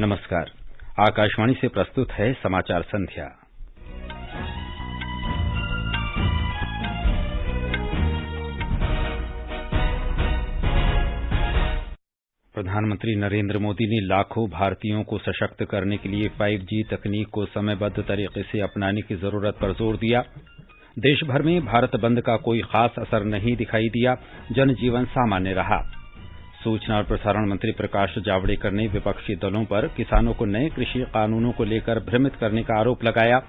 नमस्कार। आकाशवाणी से प्रस्तुत है समाचार संध्या। प्रधानमंत्री नरेंद्र मोदी ने लाखों भारतीयों को सशक्त करने के लिए 5G तकनीक को समयबद्ध तरीके से अपनाने की जरूरत पर जोर दिया। देश भर में भारत बंद का कोई खास असर नहीं दिखाई दिया, जनजीवन सामान्य रहा। सूचना और प्रसारण मंत्री प्रकाश जावड़ेकर ने विपक्षी दलों पर किसानों को नए कृषि कानूनों को लेकर भ्रमित करने का आरोप लगाया।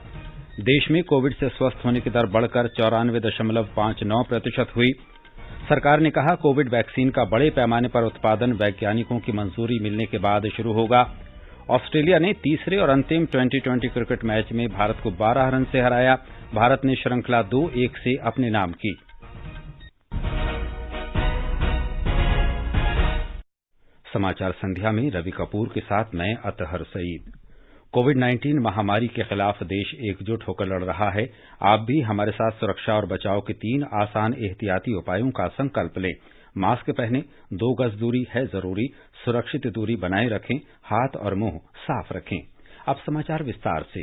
देश में कोविड से स्वस्थ होने की दर बढ़कर 94.59% हुई। सरकार ने कहा, कोविड वैक्सीन का बड़े पैमाने पर उत्पादन वैज्ञानिकों की मंजूरी मिलने के बाद शुरू होगा। ऑस्ट्रेलिया ने तीसरे और अंतिम T20 क्रिकेट मैच में भारत को 12 रन से हराया। भारत ने श्रृंखला 2-1 से अपने नाम की। समाचार संध्या में रवि कपूर के साथ मैं अतहर सईद। कोविड-19 महामारी के खिलाफ देश एकजुट होकर लड़ रहा है। आप भी हमारे साथ सुरक्षा और बचाव के 3 आसान एहतियाती उपायों का संकल्प लें। मास्क पहनें, 2 गज दूरी है जरूरी, सुरक्षित दूरी बनाए रखें, हाथ और मुंह साफ रखें। अब समाचार विस्तार से।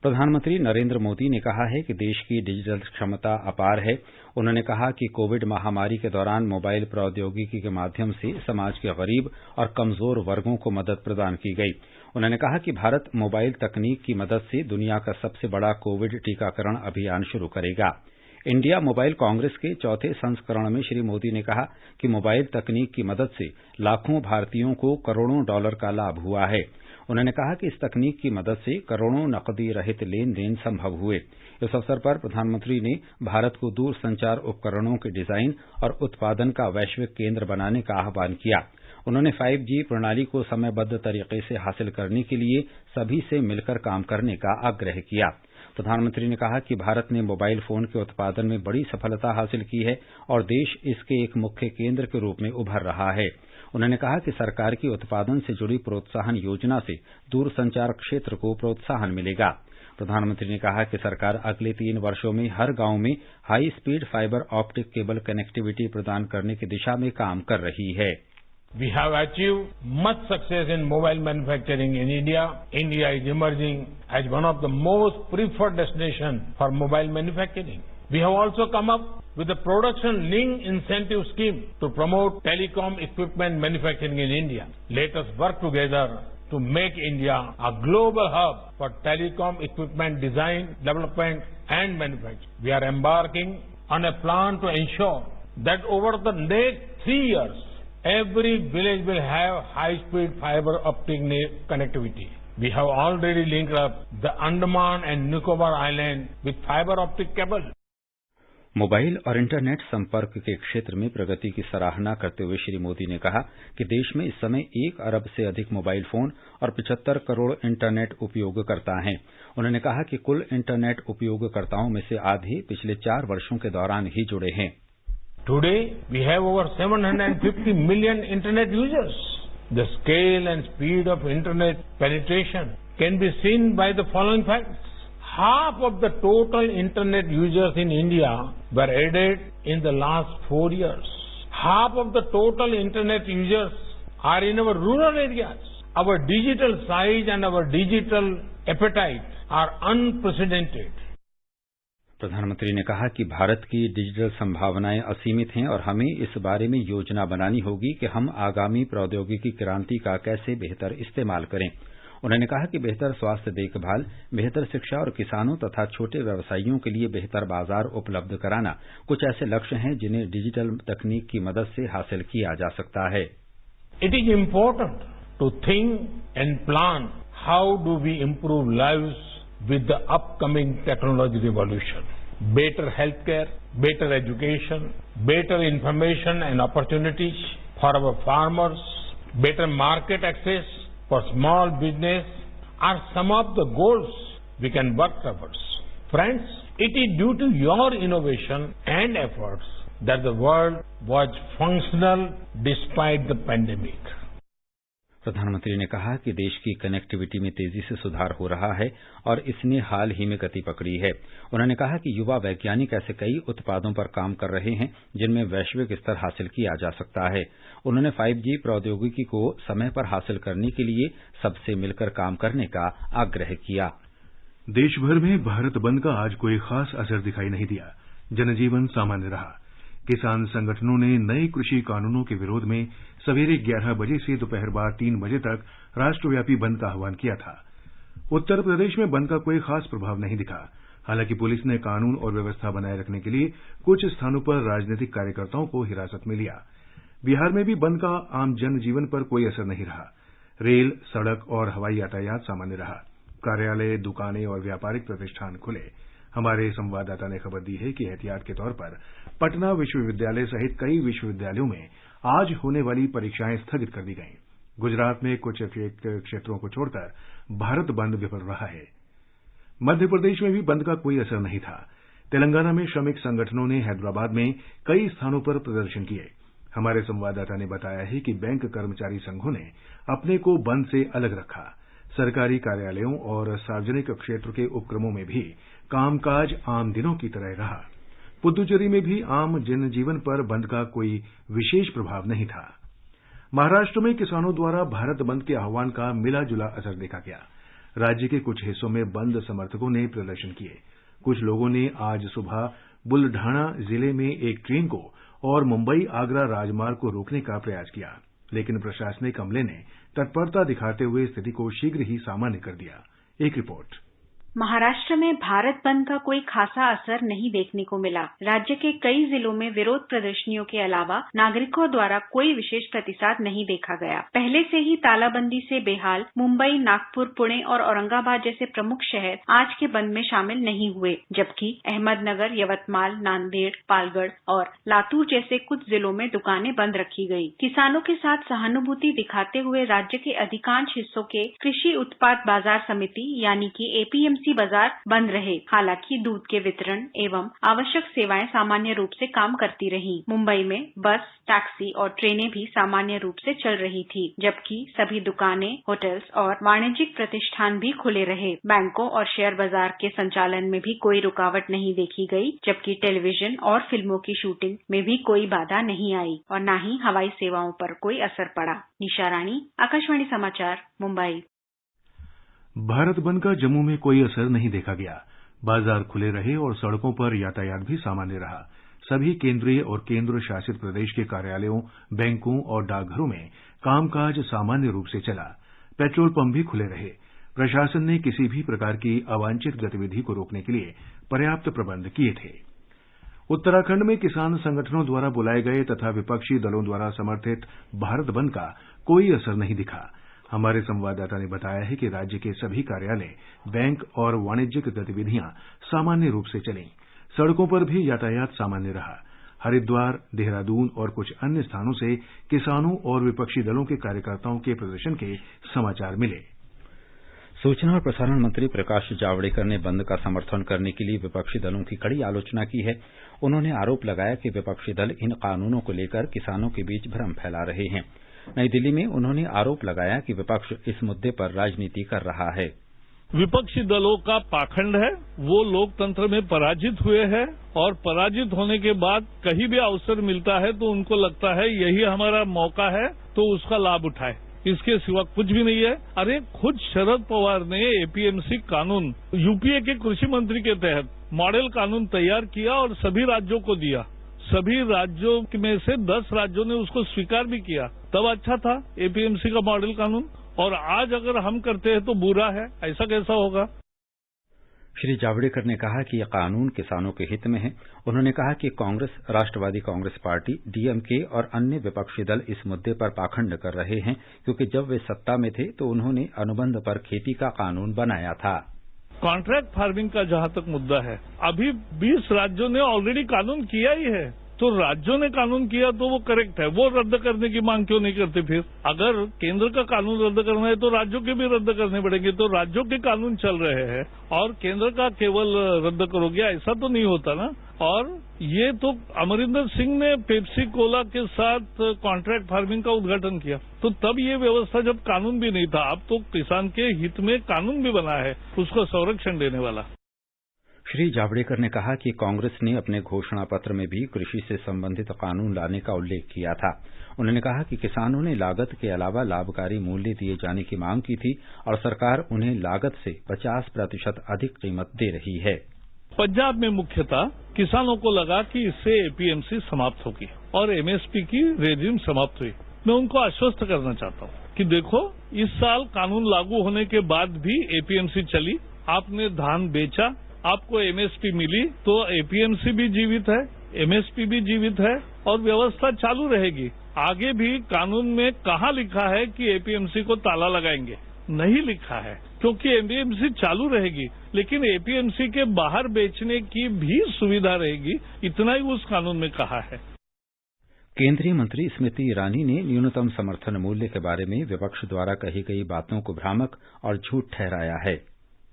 प्रधानमंत्री नरेंद्र मोदी ने कहा है कि देश की डिजिटल क्षमता अपार है। उन्होंने कहा कि कोविड महामारी के दौरान मोबाइल प्रौद्योगिकी के माध्यम से समाज के गरीब और कमजोर वर्गों को मदद प्रदान की गई। उन्होंने कहा कि भारत मोबाइल तकनीक की मदद से दुनिया का सबसे बड़ा कोविड टीकाकरण अभियान शुरू करेगा। इंडिया मोबाइल कांग्रेस के 4थे संस्करण में श्री मोदी ने कहा कि मोबाइल तकनीक की मदद से लाखों भारतीयों को करोड़ों डॉलर का लाभ हुआ है। उन्होंने कहा कि इस तकनीक की मदद से करोड़ों नकदी रहित लेन देन संभव हुए। इस अवसर पर प्रधानमंत्री ने भारत को दूरसंचार उपकरणों के डिजाइन और उत्पादन का वैश्विक केंद्र बनाने का आह्वान किया। उन्होंने 5G प्रणाली को समयबद्ध तरीके से हासिल करने के लिए सभी से मिलकर काम करने का आग्रह किया। प्रधानमंत्री ने कहा कि भारत ने मोबाइल फोन के उत्पादन में बड़ी सफलता हासिल की है और देश इसके एक मुख्य केंद्र के रूप में उभर रहा है। उन्होंने कहा कि सरकार की उत्पादन से जुड़ी प्रोत्साहन योजना से दूरसंचार क्षेत्र को प्रोत्साहन मिलेगा। प्रधानमंत्री ने कहा कि सरकार अगले 3 वर्षों में हर गांव में high speed fibre optic cable connectivity प्रदान करने की दिशा में काम कर रही है। We have achieved much success in mobile manufacturing in India. India is emerging as one of the most preferred destinations for mobile manufacturing. We have also come up with a production-linked incentive scheme to promote telecom equipment manufacturing in India. Let us work together to make India a global hub for telecom equipment design, development and manufacturing. We are embarking on a plan to ensure that over the next 3 years, every village will have high-speed fiber optic connectivity. We have already linked up the Andaman and Nicobar Island with fiber optic cable. Mobile और internet संपर्क के क्षेत्र में प्रगति की सराहना करते हुए श्री मोदी ने कहा कि देश में इस समय 1 अरब से अधिक मोबाइल फोन और 75 करोड़ इंटरनेट उपयोगकर्ता हैं। उन्होंने कहा कि कुल इंटरनेट उपयोगकर्ताओं में से आधे पिछले 4 वर्षों के दौरान ही जुड़े हैं। Today, we have over 750 million internet users. The scale and speed of internet penetration can be seen by the following facts. Half of the total internet users in India were added in the last 4 years. Half of the total internet users are in our rural areas. Our digital size and our digital appetite are unprecedented. प्रधानमंत्री ने कहा कि भारत की digital संभावनाएं असीमित हैं और हमें इस बारे में योजना बनानी होगी कि हम आगामी प्रौद्योगिकी क्रांति का कैसे बेहतर इस्तेमाल करें। उन्होंने कहा कि बेहतर स्वास्थ्य देखभाल, बेहतर शिक्षा और किसानों तथा छोटे व्यवसायियों के लिए बेहतर बाजार उपलब्ध कराना कुछ ऐसे लक्ष्य हैं जिन्हें डिजिटल तकनीक की मदद से हासिल किया जा सकता है। It is important to think and plan how do we improve lives with the upcoming technology revolution. Better healthcare, better education, better information and opportunities for our farmers, better market access for small business are some of the goals we can work towards. Friends, it is due to your innovation and efforts that the world was functional despite the pandemic. प्रधानमंत्री ने कहा कि देश की connectivity में तेजी से सुधार हो रहा है और इसने हाल ही में गति पकड़ी है। उन्होंने कहा कि युवा वैज्ञानिक ऐसे कई उत्पादों पर काम कर रहे हैं जिनमें वैश्विक स्तर हासिल किया जा सकता है। उन्होंने 5G प्रौद्योगिकी को समय पर हासिल करने के लिए सबसे मिलकर काम करने का आग्रह किया। देश भर में भारत बंद का आज कोई खास असर दिखाई नहीं दिया। जनजीवन सामान्य रहा। किसान संगठनों ने नए कृषि कानूनों के विरोध में सवेरे 11 बजे से दोपहर बाद 3 बजे तक राष्ट्रव्यापी बंद का आह्वान किया था। उत्तर प्रदेश में बंद का कोई खास प्रभाव नहीं दिखा। हालांकि पुलिस ने कानून और व्यवस्था बनाए रखने के लिए कुछ स्थानों पर राजनीतिक कार्यकर्ताओं को हिरासत में लिया। बिहार में भी बंद का आम जनजीवन पर कोई असर नहीं रहा। रेल, सड़क और हवाई यातायात सामान्य रहा। कार्यालय, दुकानें और व्यापारिक प्रतिष्ठान खुले। हमारे संवाददाता ने खबर दी है कि एहतियात के तौर पर पटना विश्वविद्यालय सहित कई विश्वविद्यालयों में आज होने वाली परीक्षाएं स्थगित कर दी गईं। गुजरात में कुछ क्षेत्रों को छोड़कर भारत बंद विफल रहा है। मध्य प्रदेश में भी बंद का कोई असर नहीं था। तेलंगाना में श्रमिक संगठनों ने हैदराबाद में कई स्थानों पर प्रदर्शन किए। हमारे संवाददाता ने बताया है कि बैंक कर्मचारी संघों ने अपने को बंद से अलग रखा। सरकारी कार्यालयों और सार्वजनिक क्षेत्र के उपक्रमों में भी कामकाज आम दिनों की तरह रहा। पुद्दुचेरी में भी आम जनजीवन पर बंद का कोई विशेष प्रभाव नहीं था। महाराष्ट्र में किसानों द्वारा भारत बंद के आह्वान का मिला जुला असर देखा गया। राज्य के कुछ हिस्सों में बंद समर्थकों ने प्रदर्शन किए। कुछ लोगों ने आज सुबह बुलढाना जिले में एक ट्रेन को और मुंबई आगरा राजमार्ग को रोकने का प्रयास किया, लेकिन प्रशासनिक अमले ने तत्परता दिखाते हुए स्थिति को शीघ्र ही सामान्य कर दिया। एक रिपोर्ट। महाराष्ट्र में भारत बंद का कोई खासा असर नहीं देखने को मिला। राज्य के कई जिलों में विरोध प्रदर्शनियों के अलावा नागरिकों द्वारा कोई विशेष प्रतिसाद नहीं देखा गया। पहले से ही तालाबंदी से बेहाल मुंबई, नागपुर, पुणे और औरंगाबाद जैसे प्रमुख शहर आज के बंद में शामिल नहीं हुए, जबकि अहमदनगर, यवतमाल, नांदेड़, पालगढ़ और लातूर जैसे कुछ जिलों में दुकानें बंद रखी गई। किसानों के साथ सहानुभूति दिखाते हुए राज्य के अधिकांश हिस्सों के कृषि उत्पाद बाजार समिति यानी कि APMC बाजार बंद रहे। हालांकि दूध के वितरण एवं आवश्यक सेवाएं सामान्य रूप से काम करती रहीं। मुंबई में बस, टैक्सी और ट्रेनें भी सामान्य रूप से चल रही थी, जबकि सभी दुकानें, होटल्स और वाणिज्यिक प्रतिष्ठान भी खुले रहे। बैंकों और शेयर बाजार के संचालन में भी कोई रुकावट नहीं देखी गई, जबकि टेलीविजन और फिल्मों की शूटिंग में भी कोई बाधा नहीं आई और न ही हवाई सेवाओं पर कोई असर पड़ा। निशा रानी, आकाशवाणी समाचार, मुंबई। भारत बंद का जम्मू में कोई असर नहीं देखा गया। बाजार खुले रहे और सड़कों पर यातायात भी सामान्य रहा। सभी केंद्रीय और केंद्र शासित प्रदेश के कार्यालयों, बैंकों और डाकघरों में कामकाज सामान्य रूप से चला। पेट्रोल पंप भी खुले रहे। प्रशासन ने किसी भी प्रकार की अवांछित गतिविधि को रोकने के लिए पर्याप्त प्रबंध किए थे। उत्तराखंड में किसान संगठनों द्वारा बुलाए गए तथा विपक्षी दलों द्वारा समर्थित भारत बंद का कोई असर नहीं दिखा। हमारे संवाददाता ने बताया है कि राज्य के सभी कार्यालय, बैंक और वाणिज्यिक गतिविधियां सामान्य रूप से चलीं। सड़कों पर भी यातायात सामान्य रहा। हरिद्वार, देहरादून और कुछ अन्य स्थानों से किसानों और विपक्षी दलों के कार्यकर्ताओं के प्रदर्शन के समाचार मिले। सूचना और प्रसारण मंत्री प्रकाश जावड़ेकर ने बंद का समर्थन करने के लिए विपक्षी दलों की कड़ी आलोचना की है। उन्होंने आरोप लगाया कि विपक्षी दल इन कानूनों को लेकर किसानों के बीच भ्रम फैला रहे हैं। नई दिल्ली में उन्होंने आरोप लगाया कि विपक्ष इस मुद्दे पर राजनीति कर रहा है। विपक्षी दलों का पाखंड है। वो लोकतंत्र में पराजित हुए हैं और पराजित होने के बाद कहीं भी अवसर मिलता है तो उनको लगता है यही हमारा मौका है तो उसका लाभ उठाए। इसके सिवा कुछ भी नहीं है। अरे खुद शरद पवार ने APMC कानून यूपीए के कृषि मंत्री के तहत मॉडल कानून तैयार किया और सभी राज्यों को दिया। सभी राज्यों में से 10 राज्यों ने उसको स्वीकार भी किया। तब अच्छा था APMC का मॉडल कानून, और आज अगर हम करते हैं तो बुरा है। ऐसा कैसा होगा? श्री जावड़ेकर ने कहा कि यह कानून किसानों के हित में है। उन्होंने कहा कि कांग्रेस, राष्ट्रवादी कांग्रेस पार्टी, DMK और अन्य विपक्षी दल इस मुद्दे पर पाखंड कर रहे हैं, क्योंकि जब वे सत्ता में थे तो उन्होंने अनुबंध पर खेती का कानून बनाया था। कॉन्ट्रैक्ट फार्मिंग का जहां तक मुद्दा है, अभी 20 राज्यों ने ऑलरेडी कानून किया ही है। तो राज्यों ने कानून किया तो वो करेक्ट है। वो रद्द करने की मांग क्यों नहीं करते? फिर अगर केंद्र का कानून रद्द करना है तो राज्यों के भी रद्द करने पड़ेंगे। तो राज्यों के कानून चल रहे हैं और केंद्र का केवल रद्द करोगे, ऐसा तो नहीं होता ना। और ये तो अमरिंदर सिंह ने पेप्सी कोला के साथ कॉन्ट्रैक्ट फार्मिंग का उद्घाटन किया, तो तब ये व्यवस्था जब कानून भी नहीं था। अब तो किसान के हित में कानून भी बना है उसको संरक्षण देने वाला। श्री जावड़ेकर ने कहा कि कांग्रेस ने अपने घोषणा पत्र में भी कृषि से संबंधित कानून लाने का उल्लेख किया था। उन्होंने कहा कि किसानों ने लागत के अलावा लाभकारी मूल्य दिए जाने की मांग की थी और सरकार उन्हें लागत से 50% अधिक कीमत दे रही है। पंजाब में मुख्यतः किसानों को लगा कि इससे एपीएमसी समाप्त होगी और एमएसपी की रेजिम समाप्त हुई। मैं उनको आश्वस्त करना चाहता हूं कि देखो, इस साल कानून लागू होने के बाद भी एपीएमसी चली, आपने धान बेचा, आपको एमएसपी मिली, तो एपीएमसी भी जीवित है, एमएसपी भी जीवित है और व्यवस्था चालू रहेगी। आगे भी कानून में कहाँ लिखा है कि एपीएमसी को ताला लगाएंगे? नहीं लिखा है, क्योंकि एपीएमसी चालू रहेगी, लेकिन एपीएमसी के बाहर बेचने की भी सुविधा रहेगी, इतना ही उस कानून में कहा है। केंद्रीय मंत्री स्मृति ईरानी ने न्यूनतम समर्थन मूल्य के बारे में विपक्ष द्वारा कही गई बातों को भ्रामक और झूठ ठहराया है।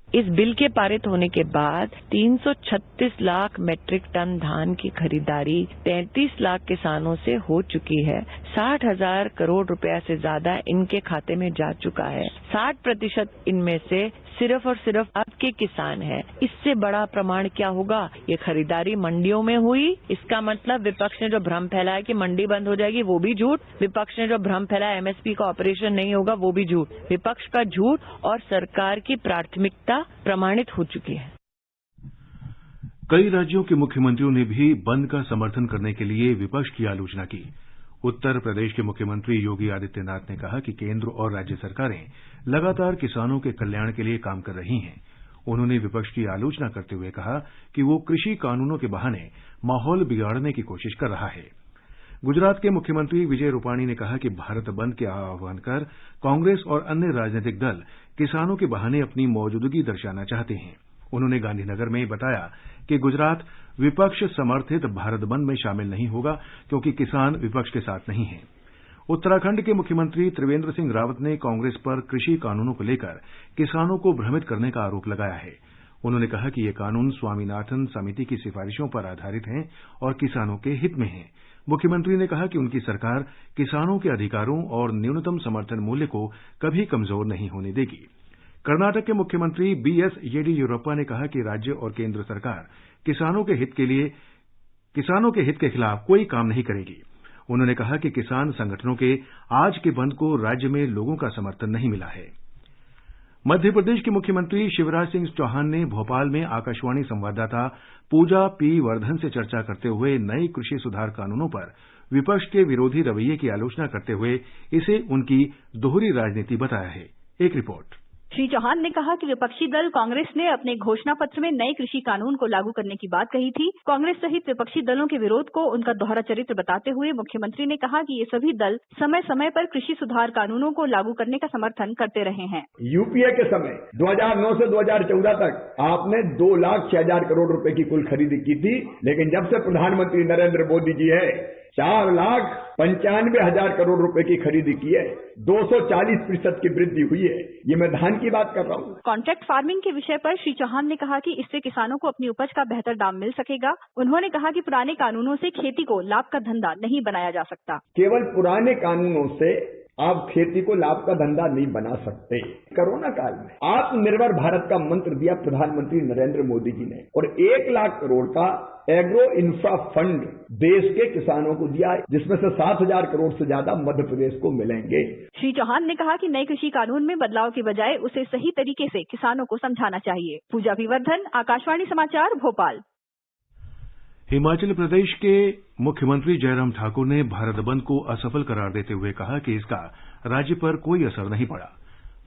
इस बिल के पारित होने के बाद 336 लाख मैट्रिक टन धान की खरीदारी 33 लाख किसानों से हो चुकी है। 60,000 करोड़ रुपया से ज्यादा इनके खाते में जा चुका है। 60% इनमें से सिर्फ और सिर्फ अब के किसान हैं। इससे बड़ा प्रमाण क्या होगा? ये खरीदारी मंडियों में हुई। इसका मतलब विपक्ष ने जो भ्रम फैलाया कि मंडी बंद हो जाएगी, वो भी झूठ। विपक्ष ने जो भ्रम फैलाया एमएसपी का ऑपरेशन नहीं होगा, वो भी झूठ। विपक्ष का झूठ और सरकार की प्राथमिकता प्रमाणित हो चुकी है। कई राज्यों के मुख्यमंत्रियों ने भी बंद का समर्थन करने के लिए विपक्ष की आलोचना की। उत्तर प्रदेश के मुख्यमंत्री योगी आदित्यनाथ ने कहा कि केंद्र और राज्य सरकारें लगातार किसानों के कल्याण के लिए काम कर रही हैं। उन्होंने विपक्ष की आलोचना करते हुए कहा कि वो कृषि कानूनों के बहाने माहौल बिगाड़ने की कोशिश कर रहा है। गुजरात के मुख्यमंत्री विजय रूपाणी ने कहा कि भारत बंद के आह्वान कर कांग्रेस और अन्य राजनीतिक दल किसानों के बहाने अपनी मौजूदगी दर्शाना चाहते हैं। उन्होंने गांधीनगर में बताया कि गुजरात विपक्ष समर्थित भारत बंद में शामिल नहीं होगा, क्योंकि किसान विपक्ष के साथ नहीं हैं। उत्तराखंड के मुख्यमंत्री त्रिवेंद्र सिंह रावत ने कांग्रेस पर कृषि कानूनों को लेकर किसानों को भ्रमित करने का आरोप लगाया है। उन्होंने कहा कि ये कानून स्वामीनाथन समिति की सिफारिशों पर आधारित हैं और किसानों के हित में हैं। मुख्यमंत्री ने कहा कि उनकी सरकार किसानों के अधिकारों और न्यूनतम समर्थन मूल्य को कभी कमजोर नहीं होने देगी। कर्नाटक के मुख्यमंत्री बीएस येडियुरप्पा ने कहा कि राज्य और केंद्र सरकार किसानों के हित के खिलाफ कोई काम नहीं करेगी। उन्होंने कहा कि किसान संगठनों के आज के बंद को राज्य में लोगों का समर्थन नहीं मिला है। मध्य प्रदेश के मुख्यमंत्री शिवराज सिंह चौहान ने भोपाल में आकाशवाणी संवाददाता पूजा पी वर्धन से चर्चा करते हुए नए कृषि सुधार कानूनों पर विपक्ष के विरोधी रवैये की आलोचना करते हुए इसे उनकी दोहरी राजनीति बताया है। एक रिपोर्ट। श्री चौहान ने कहा कि विपक्षी दल कांग्रेस ने अपने घोषणा पत्र में नए कृषि कानून को लागू करने की बात कही थी। कांग्रेस सहित विपक्षी दलों के विरोध को उनका दोहरा चरित्र बताते हुए मुख्यमंत्री ने कहा कि ये सभी दल समय समय पर कृषि सुधार कानूनों को लागू करने का समर्थन करते रहे हैं। यूपीए के समय 2009 से 2014 तक आपने 2,06,000 करोड़ रुपए की कुल खरीदी की थी, लेकिन जब से प्रधानमंत्री नरेंद्र मोदी जी है 4,95,000 करोड़ रुपए की खरीदी की है। 240% की वृद्धि हुई है। ये मैं धान की बात कर रहा हूँ। कॉन्ट्रैक्ट फार्मिंग के विषय पर श्री चौहान ने कहा कि इससे किसानों को अपनी उपज का बेहतर दाम मिल सकेगा। उन्होंने कहा कि पुराने कानूनों से खेती को लाभ का धंधा नहीं बनाया जा सकता। केवल पुराने कानूनों से आप खेती को लाभ का धंधा नहीं बना सकते। कोरोना काल में आत्मनिर्भर भारत का मंत्र दिया प्रधानमंत्री नरेंद्र मोदी जी ने और 1 लाख करोड़ का एग्रो इंफ्रा फंड देश के किसानों को दिया, जिसमें से 7,000 करोड़ से ज्यादा मध्य प्रदेश को मिलेंगे। श्री चौहान ने कहा कि नए कृषि कानून में बदलाव के बजाय उसे सही तरीके से किसानों को समझाना चाहिए। पूजा पी वर्धन, आकाशवाणी समाचार, भोपाल। हिमाचल प्रदेश के मुख्यमंत्री जयराम ठाकुर ने भारत बंद को असफल करार देते हुए कहा कि इसका राज्य पर कोई असर नहीं पड़ा।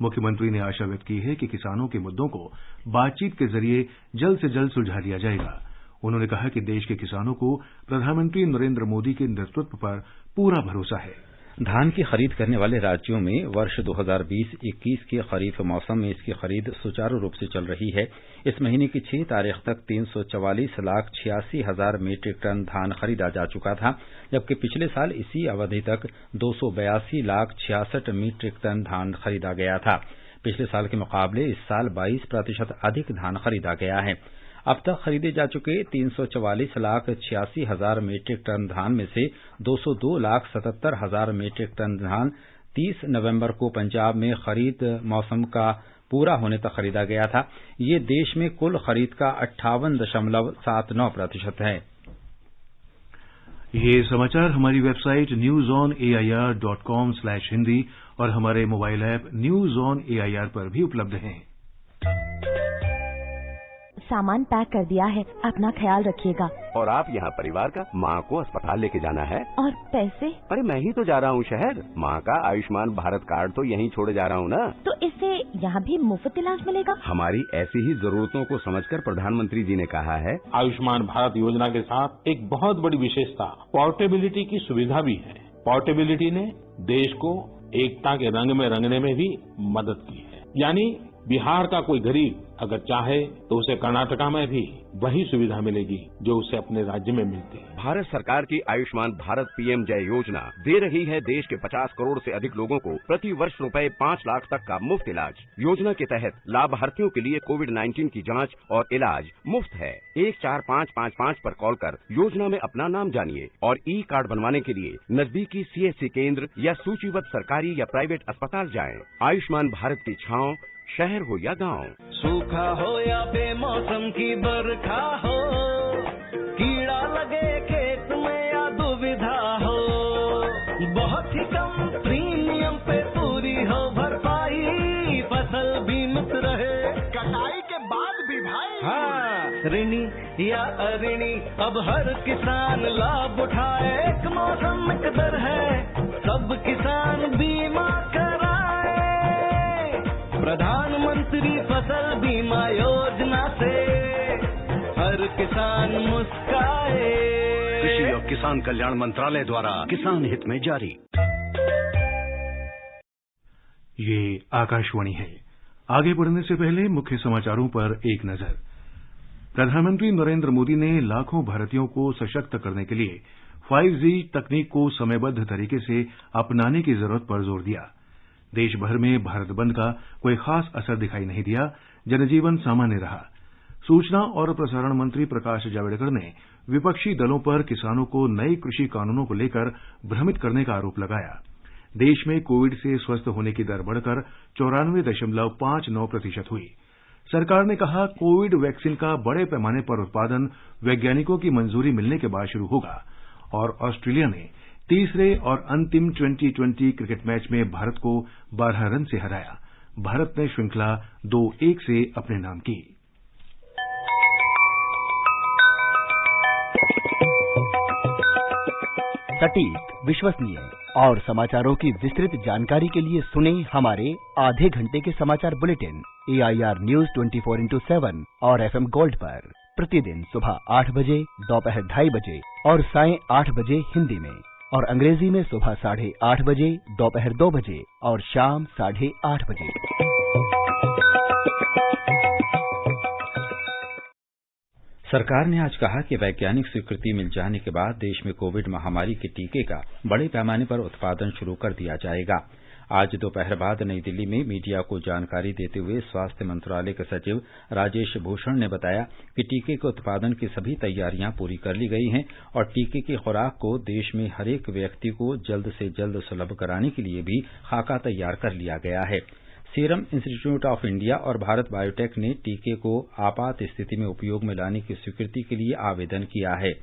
मुख्यमंत्री ने आशा व्यक्त की है कि किसानों के मुद्दों को बातचीत के जरिए जल्द से जल्द सुलझा लिया जाएगा। उन्होंने कहा कि देश के किसानों को प्रधानमंत्री नरेंद्र मोदी के नेतृत्व पर पूरा भरोसा है। धान की खरीद करने वाले राज्यों में वर्ष 2020-21 के खरीफ मौसम में इसकी खरीद सुचारू रूप से चल रही है। इस महीने की 6 तारीख तक 344,86,000 मीट्रिक टन धान खरीदा जा चुका था, जबकि पिछले साल इसी अवधि तक 282,66,000 मीट्रिक टन धान खरीदा गया था। पिछले साल के मुकाबले इस साल 22% अधिक धान खरीदा गया है। अब तक खरीदे जा चुके 344,86,000 मीट्रिक टन धान में से 202,77,000 मीट्रिक टन धान 30 नवंबर को पंजाब में खरीद मौसम का पूरा होने तक खरीदा गया था। ये देश में कुल खरीद का 58.79% है। ये समाचार हमारी वेबसाइट newsonair.com/hindi और हमारे mobile app news on AIR पर भी उपलब्ध हैं। सामान पैक कर दिया है, अपना ख्याल रखिएगा। और आप यहाँ परिवार का, माँ को अस्पताल लेके जाना है। और पैसे? अरे मैं ही तो जा रहा हूँ शहर। माँ का आयुष्मान भारत कार्ड तो यहीं छोड़े जा रहा हूँ ना। तो इससे यहाँ भी मुफ्त इलाज मिलेगा? हमारी ऐसी ही जरूरतों को समझकर प्रधानमंत्री जी ने कहा है। आयुष्मान भारत योजना के साथ एक बहुत बड़ी विशेषता पोर्टेबिलिटी की सुविधा भी है। पोर्टेबिलिटी ने देश को एकता के रंग में रंगने में भी मदद की है। यानी बिहार का कोई गरीब अगर चाहे तो उसे कर्नाटका में भी वही सुविधा मिलेगी जो उसे अपने राज्य में मिलती है। भारत सरकार की आयुष्मान भारत पीएम जय योजना दे रही है देश के 50 करोड़ से अधिक लोगों को प्रति वर्ष रुपए 5 लाख तक का मुफ्त इलाज। योजना के तहत लाभार्थियों के लिए कोविड-19 की जांच और इलाज मुफ्त है। 14555 पर कॉल कर योजना में अपना नाम जानिए और ई कार्ड बनवाने के लिए नजदीकी सीएससी केंद्र या सूचीबद्ध सरकारी या प्राइवेट अस्पताल जाएं। आयुष्मान भारत की छांव शहर हो या गांव, सूखा हो या बेमौसम की बरखा हो, कीड़ा लगे खेत में या दुविधा हो, बहुत ही कम प्रीमियम पे पूरी हो भरपाई, फसल बीमित रहे कटाई के बाद भी भाई। हाँ, ऋणी या अऋणी अब हर किसान लाभ उठाए। एक मौसम एक दर है, सब किसान बीमा कराए। प्रधानमंत्री फसल बीमा योजना से हर किसान मुस्काए। कृषि और किसान कल्याण मंत्रालय द्वारा किसान हित में जारी। ये आकाशवाणी है। आगे बढ़ने से पहले मुख्य समाचारों पर एक नजर। प्रधानमंत्री नरेंद्र मोदी ने लाखों भारतीयों को सशक्त करने के लिए 5G तकनीक को समयबद्ध तरीके से अपनाने की जरूरत पर जोर दिया। देश भर में भारत बंद का कोई खास असर दिखाई नहीं दिया, जनजीवन सामान्य रहा। सूचना और प्रसारण मंत्री प्रकाश जावड़ेकर ने विपक्षी दलों पर किसानों को नए कृषि कानूनों को लेकर भ्रमित करने का आरोप लगाया। देश में कोविड से स्वस्थ होने की दर बढ़कर 94.59% हुई। सरकार ने कहा, कोविड वैक्सीन का बड़े पैमाने पर उत्पादन वैज्ञानिकों की मंजूरी मिलने के बाद शुरू होगा। और ऑस्ट्रेलिया ने तीसरे और अंतिम T20 क्रिकेट मैच में भारत को 12 रन से हराया। भारत ने श्रृंखला 2-1 से अपने नाम की। सटीक, विश्वसनीय और समाचारों की विस्तृत जानकारी के लिए सुने हमारे आधे घंटे के समाचार बुलेटिन AIR News 24x7 और FM गोल्ड पर प्रतिदिन सुबह 8 बजे, दोपहर 2:30 बजे और सायं 8 बजे हिंदी में, और अंग्रेजी में सुबह 8:30 बजे, दोपहर 2 बजे और शाम 8:30 बजे। सरकार ने आज कहा कि वैज्ञानिक स्वीकृति मिल जाने के बाद देश में कोविड महामारी के टीके का बड़े पैमाने पर उत्पादन शुरू कर दिया जाएगा। आज दोपहर बाद नई दिल्ली में मीडिया को जानकारी देते हुए स्वास्थ्य मंत्रालय के सचिव राजेश भूषण ने बताया कि टीके के उत्पादन की सभी तैयारियां पूरी कर ली गई हैं और टीके की खुराक को देश में हरेक व्यक्ति को जल्द से जल्द सुलभ कराने के लिए भी खाका तैयार कर लिया गया है। सीरम इंस्टीट्यूट ऑफ इंडिया और भारत बायोटेक ने टीके को आपात स्थिति में उपयोग में लाने की स्वीकृति के लिए आवेदन किया है।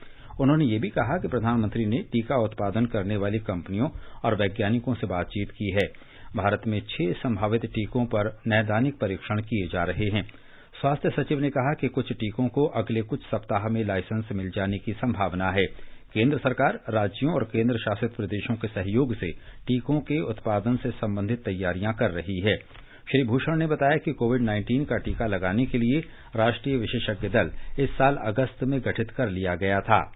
उन्होंने ये भी कहा कि प्रधानमंत्री ने टीका उत्पादन करने वाली कंपनियों और वैज्ञानिकों से बातचीत की है। भारत में 6 संभावित टीकों पर नैदानिक परीक्षण किए जा रहे हैं। स्वास्थ्य सचिव ने कहा कि कुछ टीकों को अगले कुछ सप्ताह में लाइसेंस मिल जाने की संभावना है। केंद्र सरकार राज्यों और केंद्र शासित प्रदेशों के सहयोग से टीकों के उत्पादन से संबंधित तैयारियां कर रही है। श्री भूषण ने बताया कि कोविड-19 का टीका लगाने के लिए राष्ट्रीय विशेषज्ञ दल इस साल अगस्त में गठित कर लिया गया था।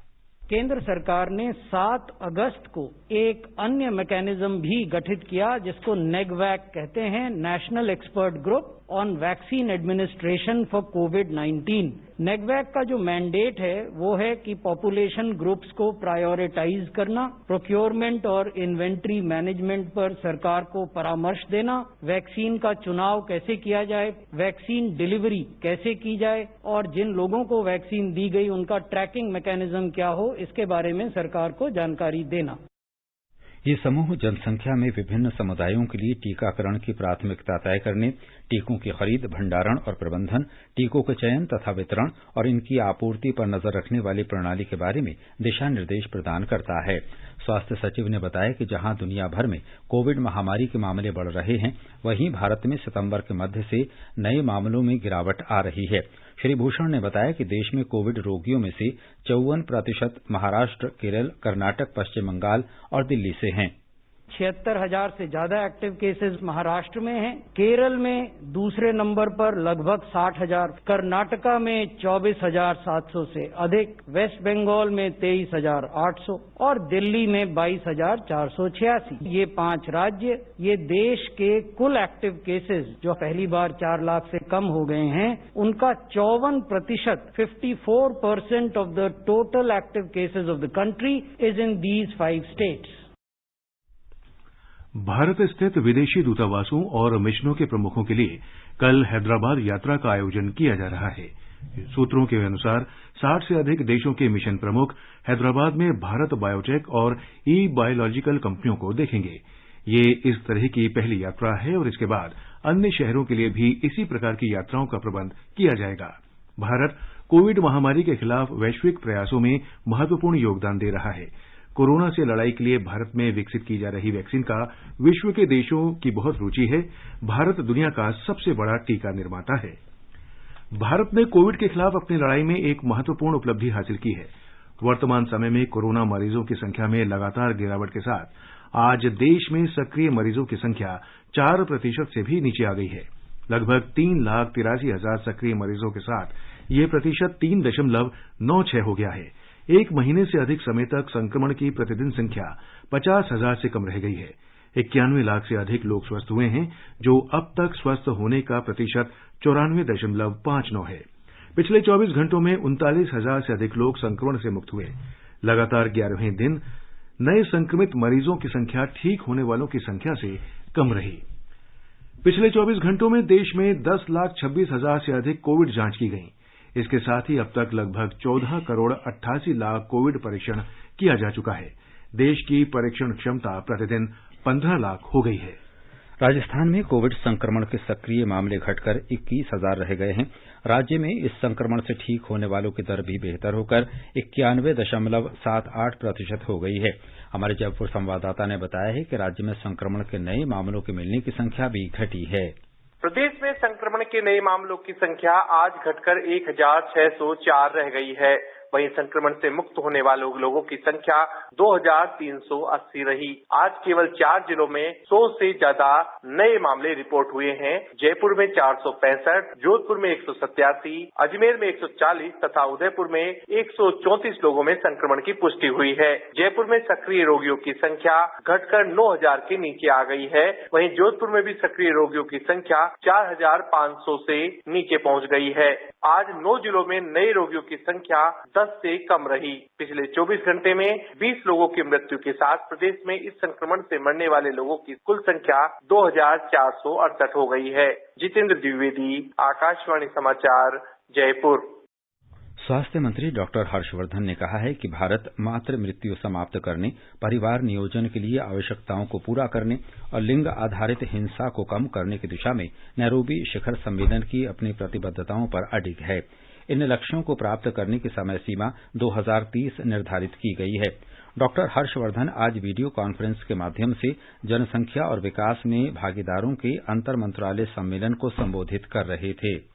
केंद्र सरकार ने 7 अगस्त को एक अन्य मैकेनिज्म भी गठित किया जिसको नेगवैक कहते हैं, national expert group on vaccine administration for कोविड-19। नेगवैक का जो मैंडेट है वो है कि पॉपुलेशन ग्रुप्स को प्रायोरिटाइज करना, प्रोक्योरमेंट और इन्वेंट्री मैनेजमेंट पर सरकार को परामर्श देना, वैक्सीन का चुनाव कैसे किया जाए, वैक्सीन डिलीवरी कैसे की जाए और जिन लोगों को वैक्सीन दी गई उनका ट्रैकिंग मैकेनिज्म क्या हो, इसके बारे में सरकार को जानकारी देना। ये समूह जनसंख्या में विभिन्न समुदायों के लिए टीकाकरण की प्राथमिकता तय करने, टीकों की खरीद, भंडारण और प्रबंधन, टीकों के चयन तथा वितरण और इनकी आपूर्ति पर नजर रखने वाली प्रणाली के बारे में दिशा निर्देश प्रदान करता है। स्वास्थ्य सचिव ने बताया कि जहां दुनिया भर में कोविड महामारी के मामले बढ़ रहे हैं, वहीं भारत में सितंबर के मध्य से नए मामलों में गिरावट आ रही है। श्री भूषण ने बताया कि देश में कोविड रोगियों में से 54% महाराष्ट्र, केरल, कर्नाटक, पश्चिम बंगाल और दिल्ली से हैं। 76,000 से ज्यादा एक्टिव केसेस महाराष्ट्र में हैं, केरल में दूसरे नंबर पर लगभग 60,000, कर्नाटका में 24,700 से अधिक, वेस्ट बंगाल में 23,800 और दिल्ली में 22,486। ये 5 राज्य ये देश के कुल एक्टिव केसेस जो पहली बार 4 लाख से कम हो गए हैं उनका 54%, 54% of the total active cases of the country is in these 5 states. Bharat स्थित विदेशी दूतावासों और मिशनों के प्रमुखों के लिए कल हैदराबाद यात्रा का आयोजन किया जा रहा है। सूत्रों के अनुसार 60 से अधिक देशों के मिशन प्रमुख हैदराबाद में भारत बायोटेक और ई-बायोलॉजिकल कंपनियों को देखेंगे। ये इस तरह की पहली यात्रा है और इसके बाद अन्य शहरों के लिए भी इसी प्रकार की यात्राओं का प्रबंध किया जाएगा। भारत कोविड महामारी के खिलाफ वैश्विक प्रयासों में महत्वपूर्ण योगदान दे रहा है। कोरोना से लड़ाई के लिए भारत में विकसित की जा रही वैक्सीन का विश्व के देशों की बहुत रुचि है। भारत दुनिया का सबसे बड़ा टीका निर्माता है। भारत ने कोविड के खिलाफ अपनी लड़ाई में एक महत्वपूर्ण उपलब्धि हासिल की है। वर्तमान समय में कोरोना मरीजों की संख्या में लगातार गिरावट के साथ आज देश में सक्रिय मरीजों की संख्या 4% से भी नीचे आ गई है। लगभग 3,83,000 सक्रिय मरीजों के साथ ये प्रतिशत 3.96 हो गया है। एक महीने से अधिक समय तक संक्रमण की प्रतिदिन संख्या 50,000 से कम रह गई है। 91 लाख से अधिक लोग स्वस्थ हुए हैं, जो अब तक स्वस्थ होने का प्रतिशत 94.59 है। पिछले 24 घंटों में 39,000 से अधिक लोग संक्रमण से मुक्त हुए। लगातार 11वें दिन नए संक्रमित मरीजों की संख्या ठीक होने वालों की संख्या से कम रही। पिछले 24 घंटों में देश में 10,26,000 से अधिक कोविड जांच की गई। इसके साथ ही अब तक लगभग 14 करोड़ 88 लाख कोविड परीक्षण किया जा चुका है। देश की परीक्षण क्षमता प्रतिदिन 15 लाख हो गई है। राजस्थान में कोविड संक्रमण के सक्रिय मामले घटकर 21,000 रह गए हैं। राज्य में इस संक्रमण से ठीक होने वालों की दर भी बेहतर होकर 91.78% हो गई है। हमारे जयपुर संवाददाता ने बताया है कि राज्य में संक्रमण के नए मामलों के मिलने की संख्या भी घटी है। प्रदेश में संक्रमण के नए मामलों की संख्या आज घटकर 1,604 रह गई है। वहीं संक्रमण से मुक्त होने वाले लोगों की संख्या 2,380 रही। आज केवल 4 जिलों में 100 से ज्यादा नए मामले रिपोर्ट हुए हैं। जयपुर में 465, जोधपुर में 187, अजमेर में 140 तथा उदयपुर में 134 लोगों में संक्रमण की पुष्टि हुई है। जयपुर में सक्रिय रोगियों की संख्या घटकर 9,000 के नीचे आ गई है। वहीं जोधपुर में भी सक्रिय रोगियों की संख्या 4,500 से नीचे पहुंच गई है। आज 9 जिलों में नए रोगियों की संख्या 10 से कम रही। पिछले 24 घंटे में 20 लोगों की मृत्यु के साथ प्रदेश में इस संक्रमण से मरने वाले लोगों की कुल संख्या 2,468 हो गई है। जितेंद्र द्विवेदी, आकाशवाणी समाचार, जयपुर। स्वास्थ्य मंत्री डॉक्टर हर्षवर्धन ने कहा है कि भारत मातृ मृत्यु समाप्त करने, परिवार नियोजन के लिए आवश्यकताओं को पूरा करने और लिंग आधारित हिंसा को कम करने की दिशा में नैरोबी शिखर सम्मेलन की अपनी प्रतिबद्धताओं पर अडिग है। इन लक्ष्यों को प्राप्त करने की समय सीमा 2030 निर्धारित की गई है। डॉक्टर हर्षवर्धन आज वीडियो कॉन्फ्रेंस के माध्यम से जनसंख्या और विकास में भागीदारों के अंतर मंत्रालय सम्मेलन को संबोधित कर रहे थे।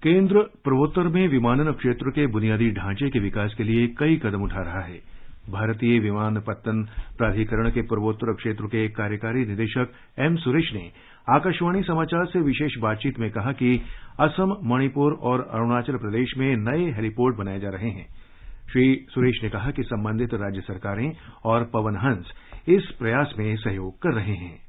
केंद्र पूर्वोत्तर में विमानन क्षेत्र के बुनियादी ढांचे के विकास के लिए कई कदम उठा रहा है। भारतीय विमानपत्तन प्राधिकरण के पूर्वोत्तर क्षेत्र के कार्यकारी निदेशक एम सुरेश ने आकाशवाणी समाचार से विशेष बातचीत में कहा कि असम, मणिपुर और अरुणाचल प्रदेश में नए हेलीपोर्ट बनाए जा रहे हैं। श्री सुरेश ने कहा कि संबंधित राज्य सरकारें और पवन हंस इस प्रयास में सहयोग कर रहे हैं।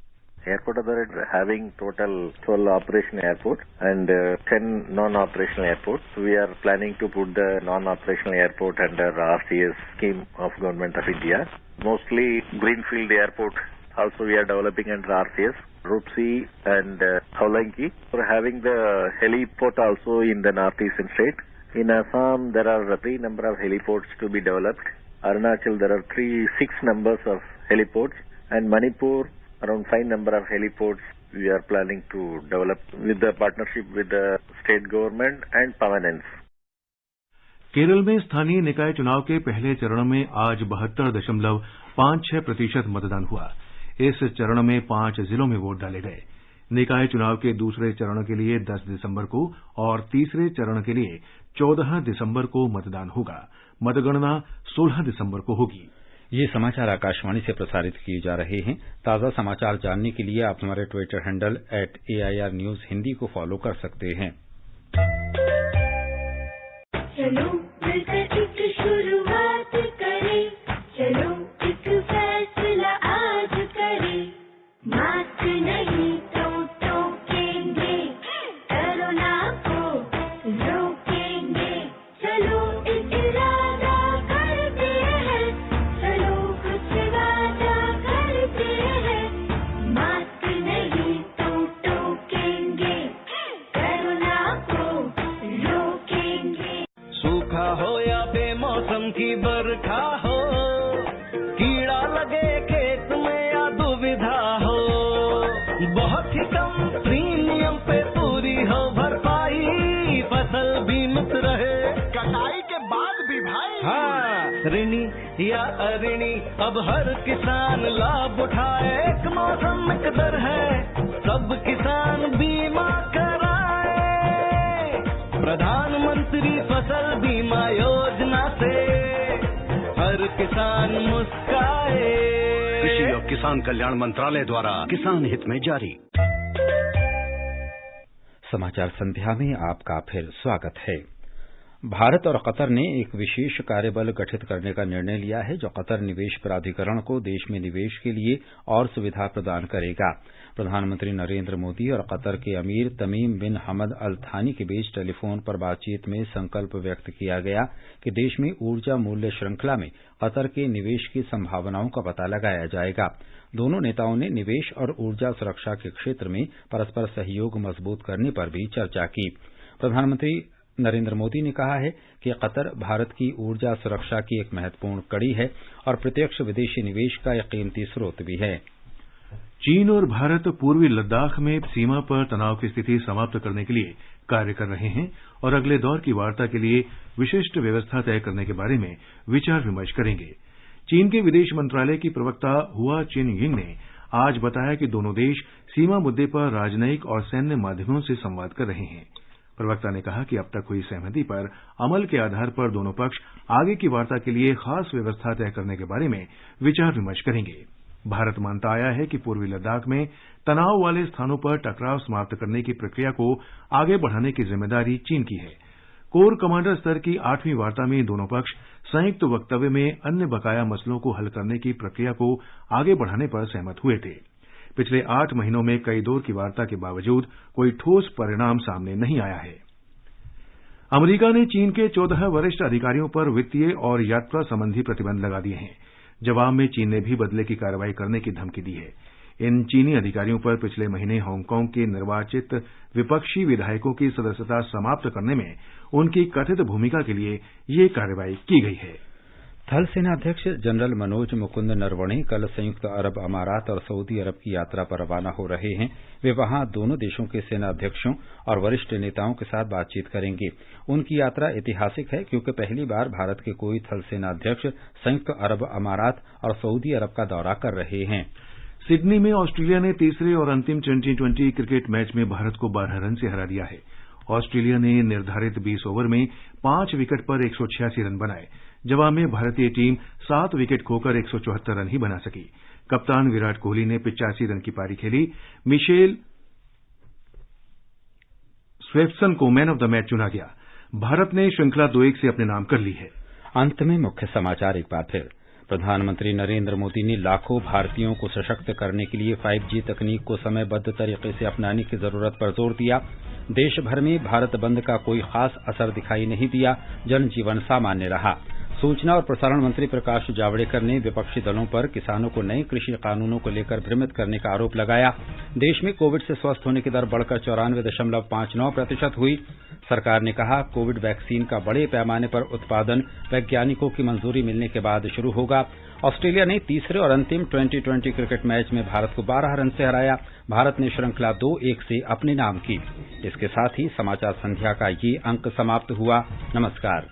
Airport Authority having total 12 operational airports and 10 non-operational airports. We are planning to put the non-operational airport under RCS scheme of Government of India. Mostly greenfield airport also we are developing under RCS. Rupsi and Haulangi. We're having the heliport also in the northeastern state. In Assam there are 3 number of heliports to be developed. Arunachal there are 6 numbers of heliports, and Manipur around 5 number of heliports we are planning to develop with the partnership with the state government and Pavanens. Kerala में स्थानीय निकाय चुनाव के पहले चरण में आज 72.56% मतदान हुआ। इस चरण में 5 जिलों में वोट डाले गए। निकाय चुनाव के दूसरे चरण के लिए 10 दिसंबर को और तीसरे चरण के लिए 14 दिसंबर को मतदान होगा। मतगणना 16 दिसंबर को होगी। ये समाचार आकाशवाणी से प्रसारित किए जा रहे हैं। ताज़ा समाचार जानने के लिए आप हमारे Twitter handle @AIR News Hindi को फॉलो कर सकते हैं। चलो मिलकर एक शुरुआत करें, चलो एक फैसला आज करें, मास्क नहीं तो टोकेंगे, कोरोना को रोकेंगे, चलो एक इरादा करते हैं, चलो कुछ वादा करते हैं, मास्क नहीं तो टोकेंगे, कोरोना को रोकेंगे। सूखा हो या बेमौसम की बरखा हो, कीड़ा लगे खेत में या दुविधा हो, बहुत ही कम प्रीमियम पे पूरी हो भरपाई, फसल बीमित रहे कटाई के बाद भी भाई। हाँ, ऋणी या अऋणी अब हर किसान लाभ उठाए, एक मौसम एक दर है, सब किसान बीमा कराए, प्रधानमंत्री फसल बीमा योजना से हर किसान मुस्काए। कृषि और किसान कल्याण मंत्रालय द्वारा किसान हित में जारी। समाचार संध्या में आपका फिर स्वागत है। भारत और कतर ने एक विशेष कार्यबल गठित करने का निर्णय लिया है, जो कतर निवेश प्राधिकरण को देश में निवेश के लिए और सुविधा प्रदान करेगा। प्रधानमंत्री नरेंद्र मोदी और कतर के अमीर तमीम बिन हमद अल थानी के बीच टेलीफोन पर बातचीत में संकल्प व्यक्त किया गया कि देश में ऊर्जा मूल्य श्रृंखला में कतर के निवेश की संभावनाओं का पता लगाया जाएगा। दोनों नेताओं ने निवेश और ऊर्जा सुरक्षा के क्षेत्र में परस्पर सहयोग मजबूत करने पर भी चर्चा की। प्रधानमंत्री नरेंद्र मोदी ने कहा है कि कतर भारत की ऊर्जा सुरक्षा की एक महत्वपूर्ण कड़ी है और प्रत्यक्ष विदेशी निवेश का एक कीमती स्रोत भी है। चीन और भारत पूर्वी लद्दाख में सीमा पर तनाव की स्थिति समाप्त करने के लिए कार्य कर रहे हैं और अगले दौर की वार्ता के लिए विशिष्ट व्यवस्था तय करने के बारे में विचार विमर्श करेंगे। चीन के विदेश मंत्रालय की प्रवक्ता हुआ चिनयिंग ने आज बताया कि दोनों देश सीमा मुद्दे पर राजनयिक और सैन्य माध्यमों से संवाद कर रहे हैं। प्रवक्ता ने कहा कि अब तक हुई सहमति पर अमल के आधार पर दोनों पक्ष आगे की वार्ता के लिए खास व्यवस्था तय करने के बारे में विचार विमर्श करेंगे। भारत मानता आया है कि पूर्वी लद्दाख में तनाव वाले स्थानों पर टकराव समाप्त करने की प्रक्रिया को आगे बढ़ाने की जिम्मेदारी चीन की है। कोर कमांडर स्तर की 8वीं वार्ता में दोनों पक्ष संयुक्त वक्तव्य में अन्य बकाया मसलों को हल करने की प्रक्रिया को आगे बढ़ाने पर सहमत हुए थे। पिछले 8 महीनों में कई दौर की वार्ता के बावजूद कोई ठोस परिणाम सामने नहीं आया है। अमेरिका ने चीन के 14 वरिष्ठ अधिकारियों पर वित्तीय और यात्रा संबंधी प्रतिबंध लगा दिए हैं। जवाब में चीन ने भी बदले की कार्रवाई करने की धमकी दी है। इन चीनी अधिकारियों पर पिछले महीने हांगकांग के निर्वाचित विपक्षी विधायकों की सदस्यता समाप्त करने में उनकी कथित भूमिका के लिए ये कार्रवाई की गई है। थल सेनाध्यक्ष जनरल मनोज मुकुंद नरवणे कल संयुक्त अरब अमारात और सऊदी अरब की यात्रा पर रवाना हो रहे हैं। वे वहां दोनों देशों के सेनाध्यक्षों और वरिष्ठ नेताओं के साथ बातचीत करेंगे। उनकी यात्रा ऐतिहासिक है क्योंकि पहली बार भारत के कोई थल सेनाध्यक्ष संयुक्त अरब अमारात और सऊदी अरब का दौरा कर रहे हैं। सिडनी में ऑस्ट्रेलिया ने तीसरे और अंतिम T20 क्रिकेट मैच में भारत को 12 रन से हरा दिया है। ऑस्ट्रेलिया ने निर्धारित 20 ओवर में 5 विकेट पर 186 रन बनाए। जवाब में भारतीय टीम 7 विकेट खोकर 174 रन ही बना सकी। कप्तान विराट कोहली ने 85 रन की पारी खेली। मिशेल स्वेप्सन को मैन ऑफ द मैच चुना गया। भारत ने श्रृंखला 2-1 से अपने नाम कर ली है। अंत में मुख्य समाचार एक बार फिर। प्रधानमंत्री नरेंद्र मोदी ने लाखों भारतीयों को सशक्त करने के लिए 5G तकनीक को समयबद्ध तरीके से अपनाने की जरूरत पर जोर दिया। देश भर में भारत बंद का कोई खास असर दिखाई नहीं दिया, जनजीवन सामान्य रहा। सूचना और प्रसारण मंत्री प्रकाश जावड़ेकर ने विपक्षी दलों पर किसानों को नए कृषि कानूनों को लेकर भ्रमित करने का आरोप लगाया। देश में कोविड से स्वस्थ होने की दर बढ़कर 94.59% हुई। सरकार ने कहा, कोविड वैक्सीन का बड़े पैमाने पर उत्पादन वैज्ञानिकों की मंजूरी मिलने के बाद शुरू होगा। ऑस्ट्रेलिया ने तीसरे और अंतिम 2020 क्रिकेट मैच में भारत को 12 रन से हराया। भारत ने श्रृंखला 2-1 से अपने नाम की। इसके साथ ही समाचार संध्या का ये अंक समाप्त हुआ। नमस्कार।